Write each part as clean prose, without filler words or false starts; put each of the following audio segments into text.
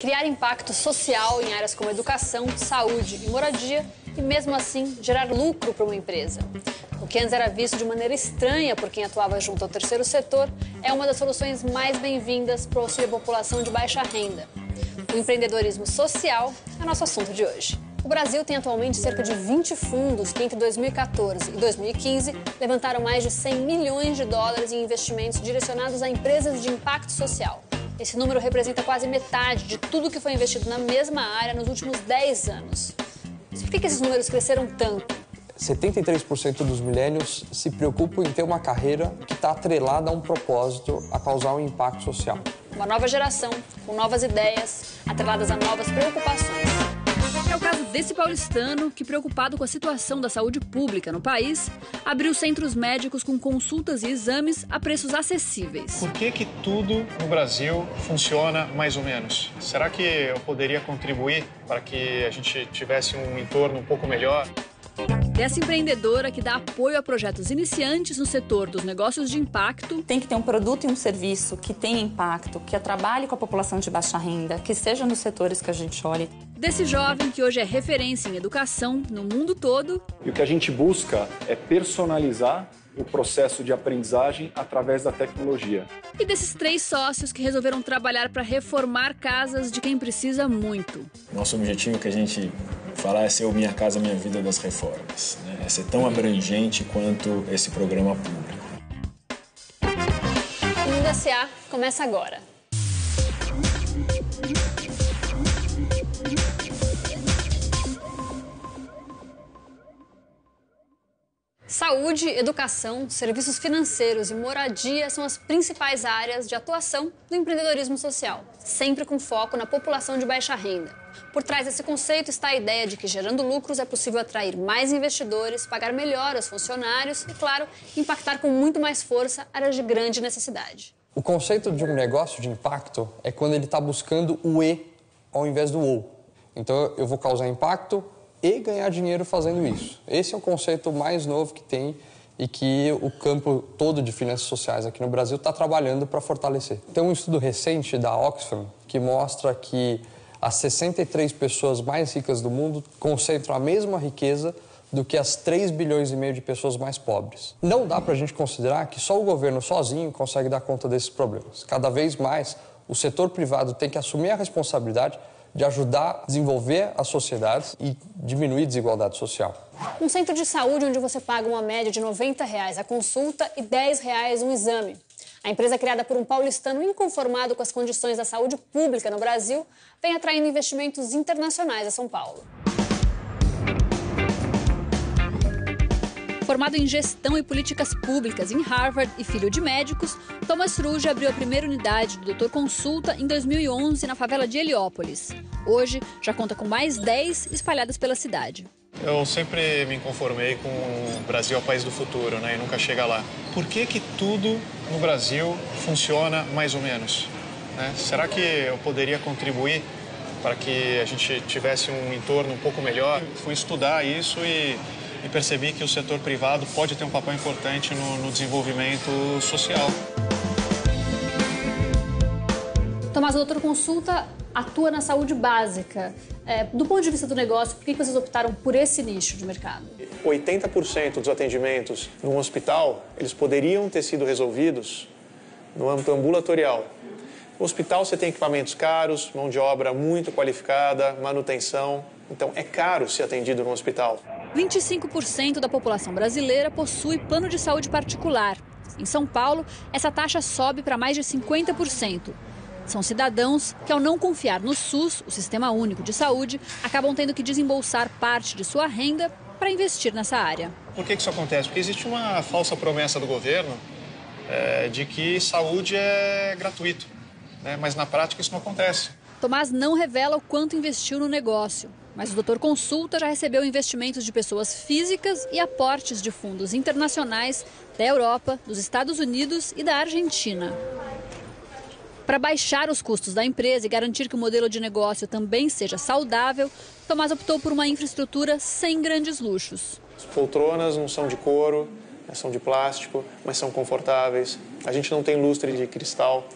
criar impacto social em áreas como educação, saúde e moradia e, mesmo assim, gerar lucro para uma empresa. O que antes era visto de maneira estranha por quem atuava junto ao terceiro setor é uma das soluções mais bem-vindas para o auxílio à população de baixa renda. O empreendedorismo social é o nosso assunto de hoje. O Brasil tem atualmente cerca de 20 fundos que entre 2014 e 2015 levantaram mais de 100 milhões de dólares em investimentos direcionados a empresas de impacto social. Esse número representa quase metade de tudo que foi investido na mesma área nos últimos 10 anos. Mas por que esses números cresceram tanto? 73% dos millennials se preocupam em ter uma carreira que está atrelada a um propósito, a causar um impacto social. Uma nova geração, com novas ideias, atreladas a novas preocupações. É o caso desse paulistano que, preocupado com a situação da saúde pública no país, abriu centros médicos com consultas e exames a preços acessíveis. Por que tudo no Brasil funciona mais ou menos? Será que eu poderia contribuir para que a gente tivesse um entorno um pouco melhor? Dessa empreendedora que dá apoio a projetos iniciantes no setor dos negócios de impacto. Tem que ter um produto e um serviço que tenha impacto, que trabalhe com a população de baixa renda, que seja nos setores que a gente olhe. Desse jovem que hoje é referência em educação no mundo todo. E o que a gente busca é personalizar o processo de aprendizagem através da tecnologia. E desses 3 sócios que resolveram trabalhar para reformar casas de quem precisa muito. Nosso objetivo que a gente fala é ser o Minha Casa Minha Vida das reformas, né? É ser tão abrangente quanto esse programa público. O Mundo S.A. começa agora. Saúde, educação, serviços financeiros e moradia são as principais áreas de atuação do empreendedorismo social, sempre com foco na população de baixa renda. Por trás desse conceito está a ideia de que, gerando lucros, é possível atrair mais investidores, pagar melhor aos funcionários e, claro, impactar com muito mais força áreas de grande necessidade. O conceito de um negócio de impacto é quando ele está buscando o E ao invés do OU. Então, eu vou causar impacto e ganhar dinheiro fazendo isso. Esse é o conceito mais novo que tem e que o campo todo de finanças sociais aqui no Brasil está trabalhando para fortalecer. Tem um estudo recente da Oxfam que mostra que as 63 pessoas mais ricas do mundo concentram a mesma riqueza do que as 3 bilhões e meio de pessoas mais pobres. Não dá para a gente considerar que só o governo sozinho consegue dar conta desses problemas. Cada vez mais, o setor privado tem que assumir a responsabilidade de ajudar a desenvolver as sociedades e diminuir a desigualdade social. Um centro de saúde onde você paga uma média de R$ 90 a consulta e R$ 10 um exame. A empresa criada por um paulistano inconformado com as condições da saúde pública no Brasil vem atraindo investimentos internacionais a São Paulo. Formado em gestão e políticas públicas em Harvard e filho de médicos, Thomas Ruge abriu a primeira unidade do Doutor Consulta em 2011 na favela de Heliópolis. Hoje, já conta com mais 10 espalhadas pela cidade. Eu sempre me conformei com o Brasil é o país do futuro, né? E nunca chega lá. Por que tudo no Brasil funciona mais ou menos? Né? Será que eu poderia contribuir para que a gente tivesse um entorno um pouco melhor? Fui estudar isso e percebi que o setor privado pode ter um papel importante no desenvolvimento social. Tomás, o Doutor Consulta atua na saúde básica. Do ponto de vista do negócio, por que vocês optaram por esse nicho de mercado? 80% dos atendimentos num hospital, eles poderiam ter sido resolvidos no âmbito ambulatorial. No hospital você tem equipamentos caros, mão de obra muito qualificada, manutenção. Então é caro ser atendido no hospital. 25% da população brasileira possui plano de saúde particular. Em São Paulo, essa taxa sobe para mais de 50%. São cidadãos que, ao não confiar no SUS, o Sistema Único de Saúde, acabam tendo que desembolsar parte de sua renda para investir nessa área. Por que isso acontece? Porque existe uma falsa promessa do governo de que saúde é gratuito, né? Mas na prática isso não acontece. Tomás não revela o quanto investiu no negócio, mas o Doutor Consulta já recebeu investimentos de pessoas físicas e aportes de fundos internacionais da Europa, dos Estados Unidos e da Argentina. Para baixar os custos da empresa e garantir que o modelo de negócio também seja saudável, Tomás optou por uma infraestrutura sem grandes luxos. As poltronas não são de couro, são de plástico, mas são confortáveis. A gente não tem lustre de cristal.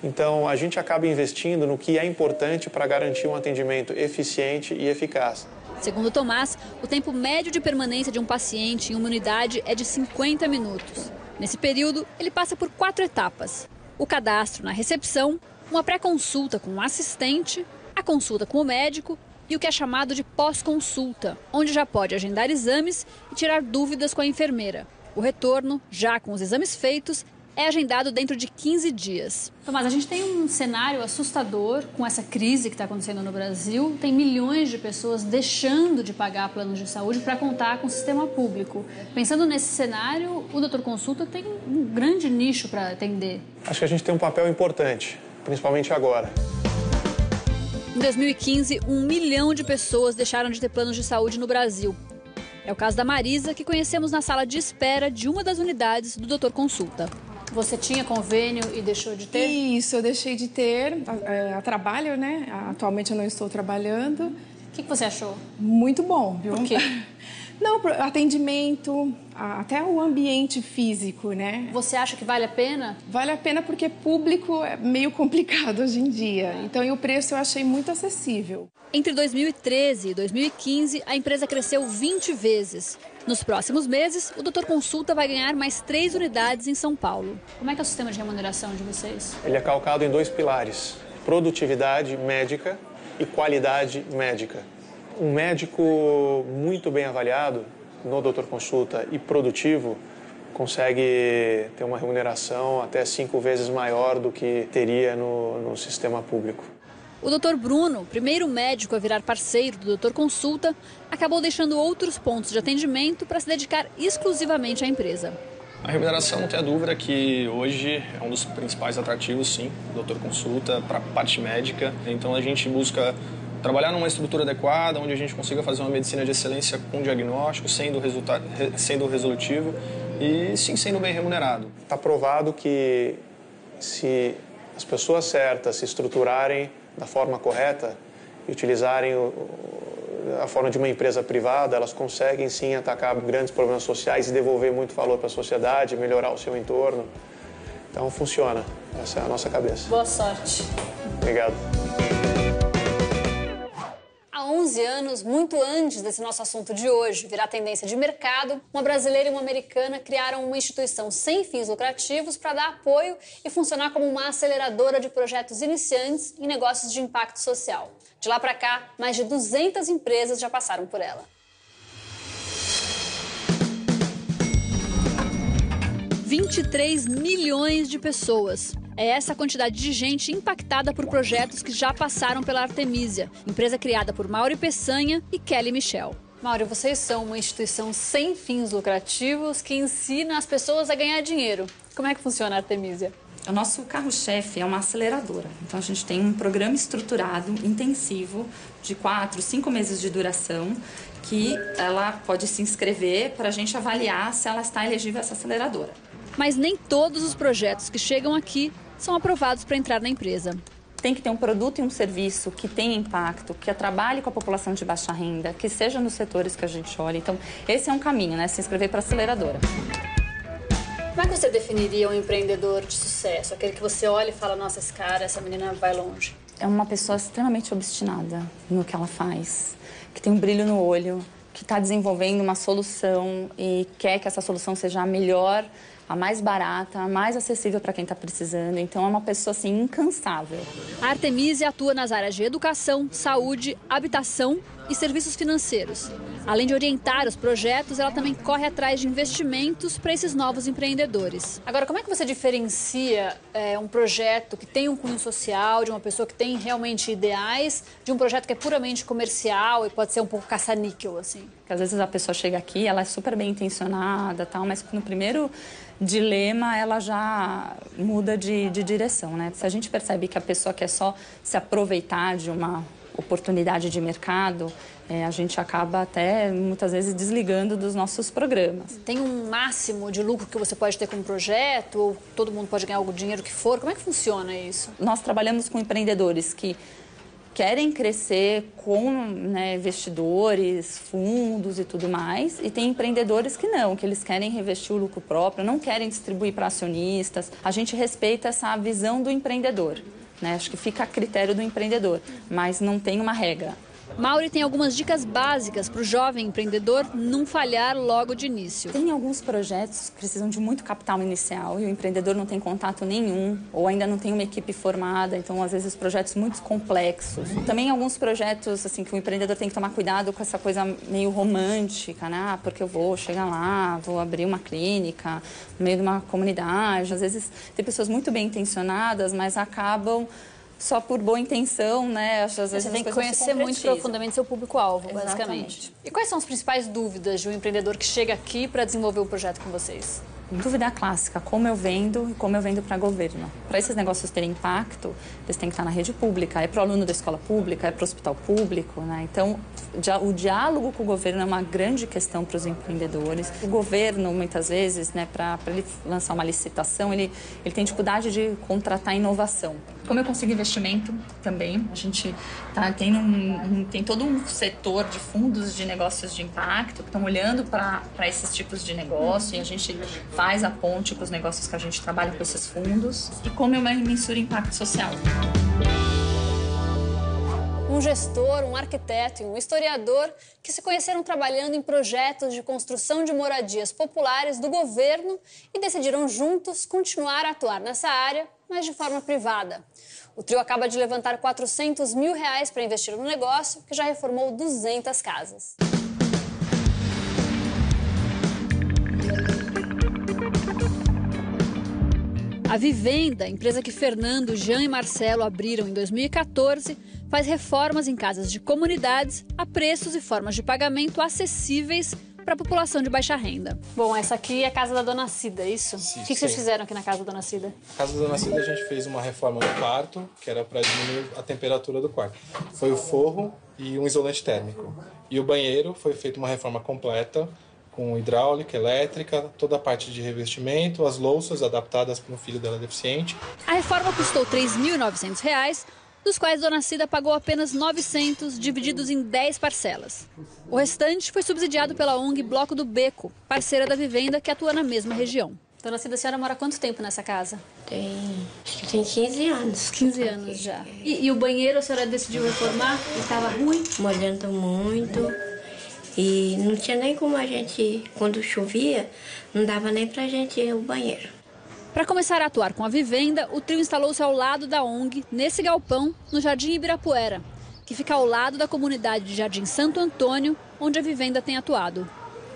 Então, a gente acaba investindo no que é importante para garantir um atendimento eficiente e eficaz. Segundo Tomás, o tempo médio de permanência de um paciente em uma unidade é de 50 minutos. Nesse período, ele passa por 4 etapas: o cadastro na recepção, uma pré-consulta com um assistente, a consulta com o médico e o que é chamado de pós-consulta, onde já pode agendar exames e tirar dúvidas com a enfermeira. O retorno, já com os exames feitos, é agendado dentro de 15 dias. Tomás, a gente tem um cenário assustador com essa crise que está acontecendo no Brasil. Tem milhões de pessoas deixando de pagar planos de saúde para contar com o sistema público. Pensando nesse cenário, o Doutor Consulta tem um grande nicho para atender. Acho que a gente tem um papel importante, principalmente agora. Em 2015, 1 milhão de pessoas deixaram de ter planos de saúde no Brasil. É o caso da Marisa, que conhecemos na sala de espera de uma das unidades do Doutor Consulta. Você tinha convênio e deixou de ter? Isso, eu deixei de ter a trabalho, né? Atualmente eu não estou trabalhando. O que você achou? Muito bom, viu? Por quê? Não, atendimento, até o ambiente físico, né? Você acha que vale a pena? Vale a pena porque público é meio complicado hoje em dia. Então, e o preço eu achei muito acessível. Entre 2013 e 2015, a empresa cresceu 20 vezes. Nos próximos meses, o Doutor Consulta vai ganhar mais 3 unidades em São Paulo. Como é que é o sistema de remuneração de vocês? Ele é calcado em 2 pilares: produtividade médica e qualidade médica. Um médico muito bem avaliado no Doutor Consulta e produtivo consegue ter uma remuneração até 5 vezes maior do que teria no sistema público. O Dr. Bruno, primeiro médico a virar parceiro do Doutor Consulta, acabou deixando outros pontos de atendimento para se dedicar exclusivamente à empresa. A remuneração, não tenha dúvida que hoje é um dos principais atrativos, sim, do Doutor Consulta para a parte médica. Então a gente busca trabalhar numa estrutura adequada, onde a gente consiga fazer uma medicina de excelência com diagnóstico, sendo resolutivo e sim sendo bem remunerado. Está provado que se as pessoas certas se estruturarem da forma correta e utilizarem a forma de uma empresa privada, elas conseguem sim atacar grandes problemas sociais e devolver muito valor para a sociedade, melhorar o seu entorno. Então funciona, essa é a nossa cabeça. Boa sorte. Obrigado. Há 11 anos, muito antes desse nosso assunto de hoje virar tendência de mercado, uma brasileira e uma americana criaram uma instituição sem fins lucrativos para dar apoio e funcionar como uma aceleradora de projetos iniciantes em negócios de impacto social. De lá para cá, mais de 200 empresas já passaram por ela. 23 milhões de pessoas. É essa a quantidade de gente impactada por projetos que já passaram pela Artemisia, empresa criada por Mauri Peçanha e Kelly Michel. Mauri, vocês são uma instituição sem fins lucrativos que ensina as pessoas a ganhar dinheiro. Como é que funciona a Artemisia? O nosso carro-chefe é uma aceleradora. Então, a gente tem um programa estruturado, intensivo, de 4, 5 meses de duração, que ela pode se inscrever para a gente avaliar se ela está elegível a essa aceleradora. Mas nem todos os projetos que chegam aqui são aprovados para entrar na empresa. Tem que ter um produto e um serviço que tenha impacto, que trabalhe com a população de baixa renda, que seja nos setores que a gente olha. Então, esse é um caminho, né? Se inscrever para a aceleradora. Como é que você definiria um empreendedor de sucesso? Aquele que você olha e fala, nossa, esse cara, essa menina vai longe. É uma pessoa extremamente obstinada no que ela faz, que tem um brilho no olho, que está desenvolvendo uma solução e quer que essa solução seja a melhor, a mais barata, a mais acessível para quem está precisando. Então, é uma pessoa, assim, incansável. A Artemisia atua nas áreas de educação, saúde, habitação e serviços financeiros. Além de orientar os projetos, ela também corre atrás de investimentos para esses novos empreendedores. Agora, como é que você diferencia um projeto que tem um cunho social, de uma pessoa que tem realmente ideais, de um projeto que é puramente comercial e pode ser um pouco caça-níquel, assim? Porque às vezes a pessoa chega aqui, ela é super bem intencionada, tal, mas no primeiro dilema ela já muda de direção, né? Se a gente percebe que a pessoa quer só se aproveitar de uma oportunidade de mercado, a gente acaba até muitas vezes desligando dos nossos programas. Tem um máximo de lucro que você pode ter com um projeto ou todo mundo pode ganhar o dinheiro que for? Como é que funciona isso? Nós trabalhamos com empreendedores que querem crescer com, né, investidores, fundos e tudo mais, e tem empreendedores que não, que eles querem revestir o lucro próprio, não querem distribuir para acionistas. A gente respeita essa visão do empreendedor, né? Acho que fica a critério do empreendedor, mas não tem uma regra. Mauri tem algumas dicas básicas para o jovem empreendedor não falhar logo de início. Tem alguns projetos que precisam de muito capital inicial e o empreendedor não tem contato nenhum ou ainda não tem uma equipe formada, então às vezes projetos muito complexos. Também alguns projetos assim que o empreendedor tem que tomar cuidado com essa coisa meio romântica, né? Ah, porque eu vou chegar lá, vou abrir uma clínica no meio de uma comunidade. Às vezes tem pessoas muito bem intencionadas, mas acabam só por boa intenção, né? Às vezes você tem que conhecer muito profundamente seu público-alvo, basicamente. E quais são as principais dúvidas de um empreendedor que chega aqui para desenvolver o projeto com vocês? Dúvida clássica, como eu vendo e como eu vendo para governo. Para esses negócios terem impacto, eles têm que estar na rede pública, é para o aluno da escola pública, é para o hospital público, né? Então, o diálogo com o governo é uma grande questão para os empreendedores. O governo, muitas vezes, né, para ele lançar uma licitação, ele tem dificuldade de contratar inovação. Como eu consigo investimento também, a gente tem todo um setor de fundos de negócios de impacto que estão olhando para esses tipos de negócio e a gente faz a ponte com os negócios que a gente trabalha com esses fundos. E como eu mensuro impacto social. Um gestor, um arquiteto e um historiador que se conheceram trabalhando em projetos de construção de moradias populares do governo e decidiram juntos continuar a atuar nessa área, mas de forma privada. O trio acaba de levantar R$400 mil para investir no negócio, que já reformou 200 casas. A Vivenda, empresa que Fernando, Jean e Marcelo abriram em 2014, faz reformas em casas de comunidades a preços e formas de pagamento acessíveis para a população de baixa renda. Bom, essa aqui é a casa da Dona Cida, é isso? Sim, o que vocês fizeram aqui na casa da Dona Cida? Na casa da Dona Cida a gente fez uma reforma no quarto, que era para diminuir a temperatura do quarto. Foi o forro e um isolante térmico. E o banheiro foi feita uma reforma completa, com hidráulica, elétrica, toda a parte de revestimento, as louças adaptadas para um filho dela deficiente. A reforma custou R$ 3.900, dos quais Dona Cida pagou apenas 900, divididos em 10 parcelas. O restante foi subsidiado pela ONG Bloco do Beco, parceira da Vivenda, que atua na mesma região. Dona Cida, a senhora mora há quanto tempo nessa casa? Acho que tem 15 anos. 15 anos já. E o banheiro a senhora decidiu reformar? Estava ruim? Molhando muito. E não tinha nem como a gente, quando chovia, não dava nem pra gente ir ao banheiro. Para começar a atuar com a Vivenda, o trio instalou-se ao lado da ONG, nesse galpão, no Jardim Ibirapuera, que fica ao lado da comunidade de Jardim Santo Antônio, onde a Vivenda tem atuado.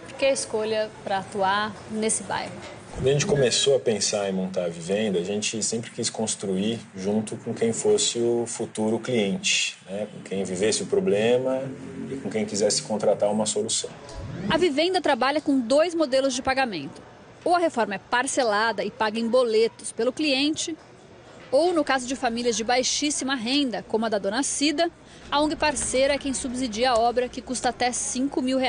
Por que a escolha para atuar nesse bairro? Quando a gente começou a pensar em montar a Vivenda, a gente sempre quis construir junto com quem fosse o futuro cliente, né? Com quem vivesse o problema e com quem quisesse contratar uma solução. A Vivenda trabalha com 2 modelos de pagamento. Ou a reforma é parcelada e paga em boletos pelo cliente, ou, no caso de famílias de baixíssima renda, como a da Dona Cida, a ONG parceira é quem subsidia a obra, que custa até R$5 mil.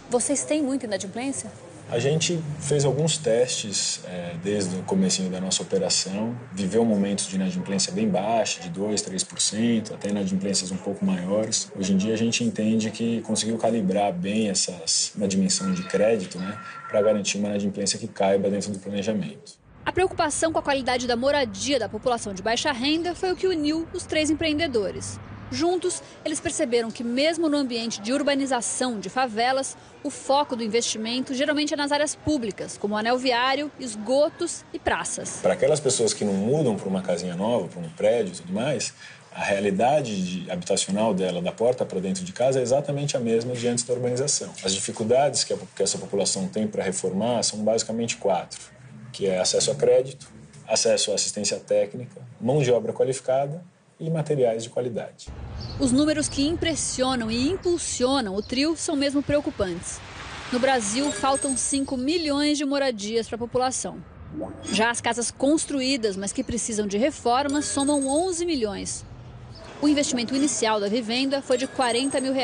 Vocês têm muita inadimplência? A gente fez alguns testes desde o comecinho da nossa operação, viveu momentos de inadimplência bem baixa, de 2%, 3%, até inadimplências um pouco maiores. Hoje em dia a gente entende que conseguiu calibrar bem uma dimensão de crédito, né, para garantir uma inadimplência que caiba dentro do planejamento. A preocupação com a qualidade da moradia da população de baixa renda foi o que uniu os 3 empreendedores. Juntos, eles perceberam que mesmo no ambiente de urbanização de favelas, o foco do investimento geralmente é nas áreas públicas, como anel viário, esgotos e praças. Para aquelas pessoas que não mudam para uma casinha nova, para um prédio e tudo mais, a realidade habitacional dela, da porta para dentro de casa, é exatamente a mesma de antes da urbanização. As dificuldades que essa população tem para reformar são basicamente 4, que é acesso a crédito, acesso à assistência técnica, mão de obra qualificada e materiais de qualidade. Os números que impressionam e impulsionam o trio são mesmo preocupantes. No Brasil, faltam 5 milhões de moradias para a população. Já as casas construídas, mas que precisam de reformas, somam 11 milhões. O investimento inicial da Vivenda foi de R$40 mil,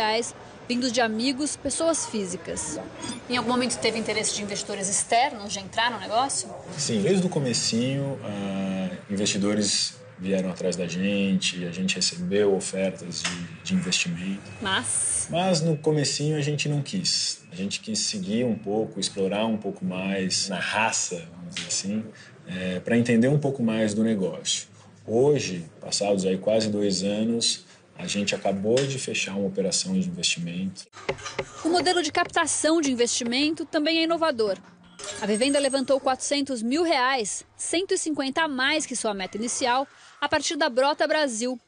vindos de amigos, pessoas físicas. Em algum momento teve interesse de investidores externos de entrar no negócio? Sim, desde o comecinho, investidores vieram atrás da gente, a gente recebeu ofertas de investimento. Mas no comecinho a gente não quis. A gente quis seguir um pouco, explorar um pouco mais na raça, vamos dizer assim, para entender um pouco mais do negócio. Hoje, passados aí quase 2 anos, a gente acabou de fechar uma operação de investimento. O modelo de captação de investimento também é inovador. A Vivenda levantou R$400 mil, 150 a mais que sua meta inicial, a partir da Brota Brasil,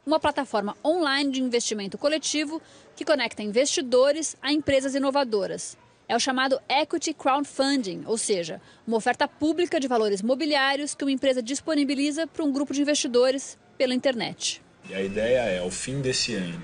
uma plataforma online de investimento coletivo que conecta investidores a empresas inovadoras. É o chamado Equity Crowdfunding, ou seja, uma oferta pública de valores mobiliários que uma empresa disponibiliza para um grupo de investidores pela internet. E a ideia é, ao fim desse ano,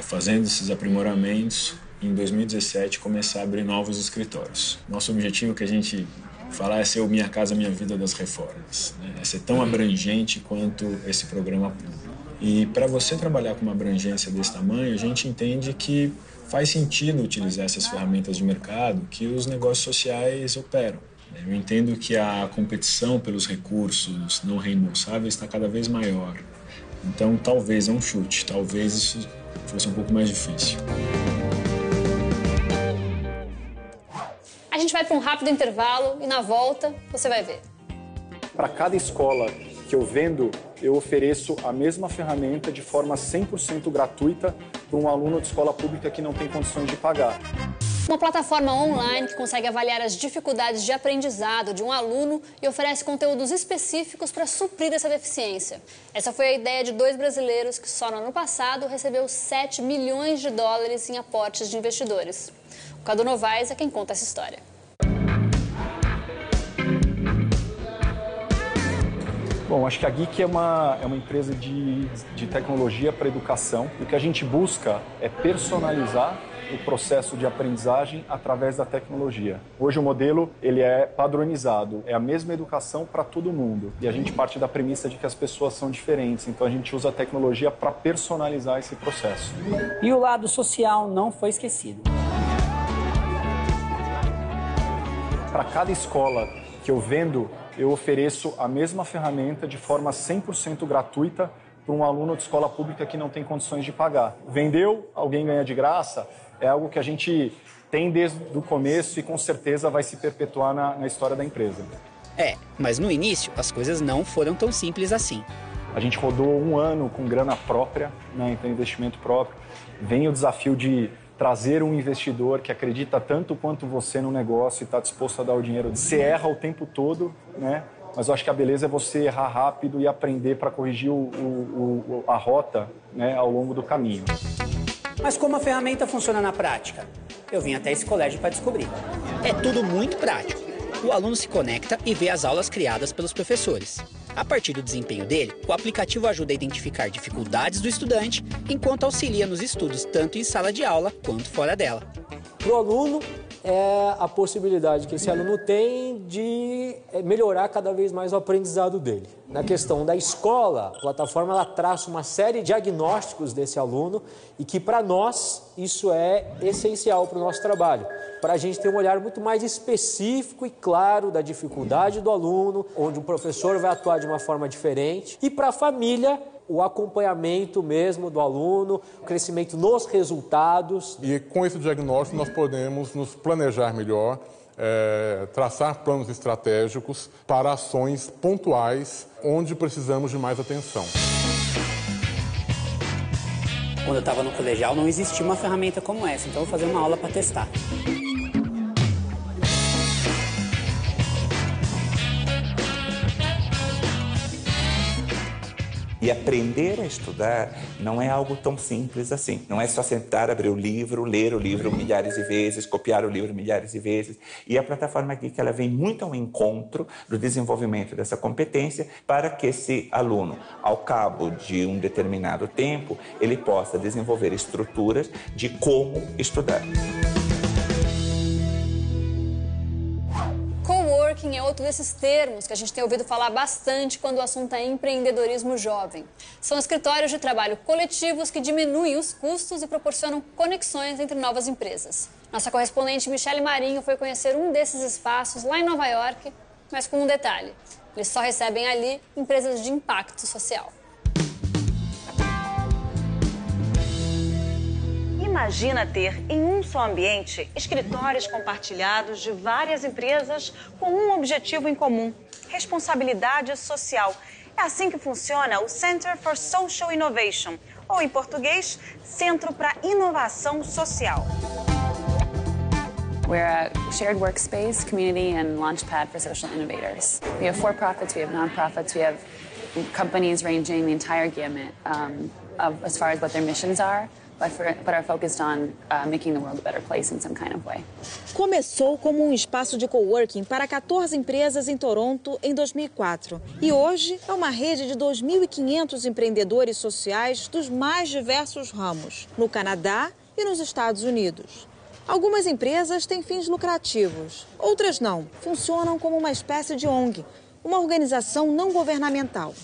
fazendo esses aprimoramentos, em 2017 começar a abrir novos escritórios. Nosso objetivo que a gente fala é ser o Minha Casa Minha Vida das reformas, né? É ser tão abrangente quanto esse programa público. E para você trabalhar com uma abrangência desse tamanho, a gente entende que faz sentido utilizar essas ferramentas de mercado que os negócios sociais operam. Eu entendo que a competição pelos recursos não reembolsáveis está cada vez maior. Então, talvez, é um chute, talvez isso fosse um pouco mais difícil. A gente vai para um rápido intervalo e na volta você vai ver. Para cada escola que eu vendo, eu ofereço a mesma ferramenta de forma 100% gratuita para um aluno de escola pública que não tem condições de pagar. Uma plataforma online que consegue avaliar as dificuldades de aprendizado de um aluno e oferece conteúdos específicos para suprir essa deficiência. Essa foi a ideia de 2 brasileiros que só no ano passado recebeu $7 milhões em aportes de investidores. O Cadu Novaes é quem conta essa história. Bom, acho que a Geek é uma empresa de tecnologia para educação. O que a gente busca é personalizar o processo de aprendizagem através da tecnologia. Hoje o modelo ele é padronizado, é a mesma educação para todo mundo. E a gente parte da premissa de que as pessoas são diferentes, então a gente usa a tecnologia para personalizar esse processo. E o lado social não foi esquecido. Para cada escola que eu vendo, eu ofereço a mesma ferramenta de forma 100% gratuita para um aluno de escola pública que não tem condições de pagar. Vendeu, alguém ganha de graça, é algo que a gente tem desde o começo e com certeza vai se perpetuar na história da empresa. Mas no início as coisas não foram tão simples assim. A gente rodou 1 ano com grana própria, né, então investimento próprio. Vem o desafio de trazer um investidor que acredita tanto quanto você no negócio e está disposto a dar o dinheiro. Você erra o tempo todo, né? Mas eu acho que a beleza é você errar rápido e aprender para corrigir a rota, né, ao longo do caminho. Mas como a ferramenta funciona na prática? Eu vim até esse colégio para descobrir. É tudo muito prático. O aluno se conecta e vê as aulas criadas pelos professores. A partir do desempenho dele, o aplicativo ajuda a identificar dificuldades do estudante, enquanto auxilia nos estudos tanto em sala de aula quanto fora dela. Para o aluno, é a possibilidade que esse aluno tem de melhorar cada vez mais o aprendizado dele. Na questão da escola, a plataforma ela traça uma série de diagnósticos desse aluno e que para nós isso é essencial para o nosso trabalho, para a gente ter um olhar muito mais específico e claro da dificuldade do aluno, onde o professor vai atuar de uma forma diferente, e para a família o acompanhamento mesmo do aluno, o crescimento nos resultados. E com esse diagnóstico nós podemos nos planejar melhor, traçar planos estratégicos para ações pontuais onde precisamos de mais atenção. Quando eu estava no colegial não existia uma ferramenta como essa, então eu vou fazer uma aula para testar. E aprender a estudar não é algo tão simples assim. Não é só sentar, abrir o livro, ler o livro milhares de vezes, copiar o livro milhares de vezes. E a plataforma Geek ela vem muito ao encontro do desenvolvimento dessa competência para que esse aluno, ao cabo de um determinado tempo, ele possa desenvolver estruturas de como estudar. Coworking é outro desses termos que a gente tem ouvido falar bastante quando o assunto é empreendedorismo jovem. São escritórios de trabalho coletivos que diminuem os custos e proporcionam conexões entre novas empresas. Nossa correspondente Michele Marinho foi conhecer um desses espaços lá em Nova York, mas com um detalhe. Eles só recebem ali empresas de impacto social. Imagina ter em um só ambiente escritórios compartilhados de várias empresas com um objetivo em comum: responsabilidade social. É assim que funciona o Center for Social Innovation, ou em português, Centro para Inovação Social. We're a shared workspace, community, and launchpad for social innovators. We have for-profits, we have non-profits, we have companies ranging the entire gamut as far as what their missions are, but are focused on making the world a better place in some kind of way. Começou como um espaço de coworking para 14 empresas em Toronto em 2004. E hoje é uma rede de 2.500 empreendedores sociais dos mais diversos ramos, no Canadá e nos Estados Unidos. Algumas empresas têm fins lucrativos, outras não. Funcionam como uma espécie de ONG, uma organização não governamental.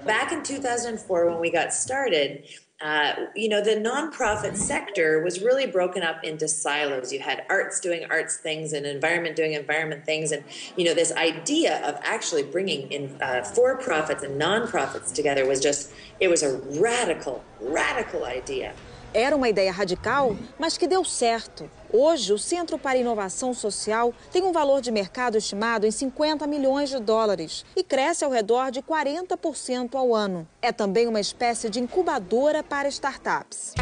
Back in 2004, when we got started, the nonprofit sector was really broken up into silos. You had arts doing arts things and environment doing environment things. And, this idea of actually bringing in for-profits and nonprofits together was it was a radical idea. Era uma ideia radical, mas que deu certo. Hoje, o Centro para Inovação Social tem um valor de mercado estimado em $50 milhões e cresce ao redor de 40% ao ano. É também uma espécie de incubadora para startups.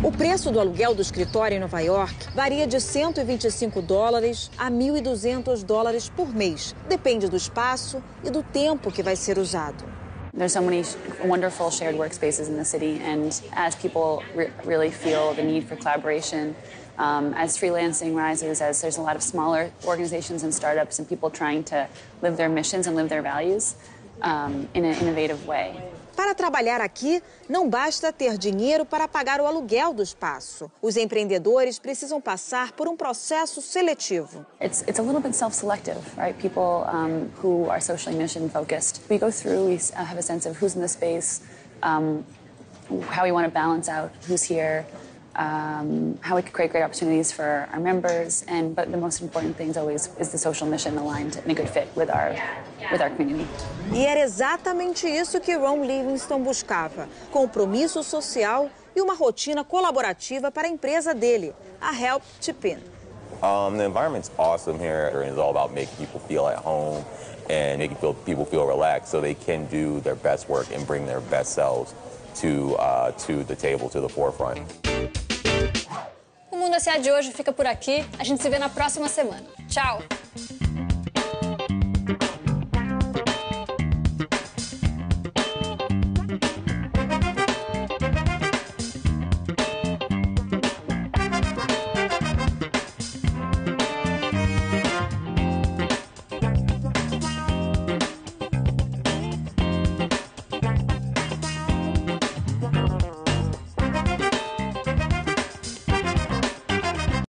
O preço do aluguel do escritório em Nova York varia de $125 a $1.200 por mês. Depende do espaço e do tempo que vai ser usado. There's so many wonderful shared workspaces in the city, and as people really feel the need for collaboration, as freelancing rises, as there's a lot of smaller organizations and startups and people trying to live their missions and live their values in an innovative way. Para trabalhar aqui, não basta ter dinheiro para pagar o aluguel do espaço. Os empreendedores precisam passar por um processo seletivo. It's a little bit self-selective, right? People who are socially mission-focused. We go through, we have a sense of who's in the space, how we want to balance out who's here, how we can create great opportunities for our members, but the most important thing always is the social mission aligned and a good fit with our community. E era exatamente isso que Ron Livingston buscava: compromisso social e uma rotina colaborativa para a empresa dele, a Help Chip In. The environment's awesome here. It's all about making people feel at home and making people feel relaxed so they can do their best work and bring their best selves to the table, to the forefront. O Mundo SA de hoje fica por aqui. A gente se vê na próxima semana. Tchau!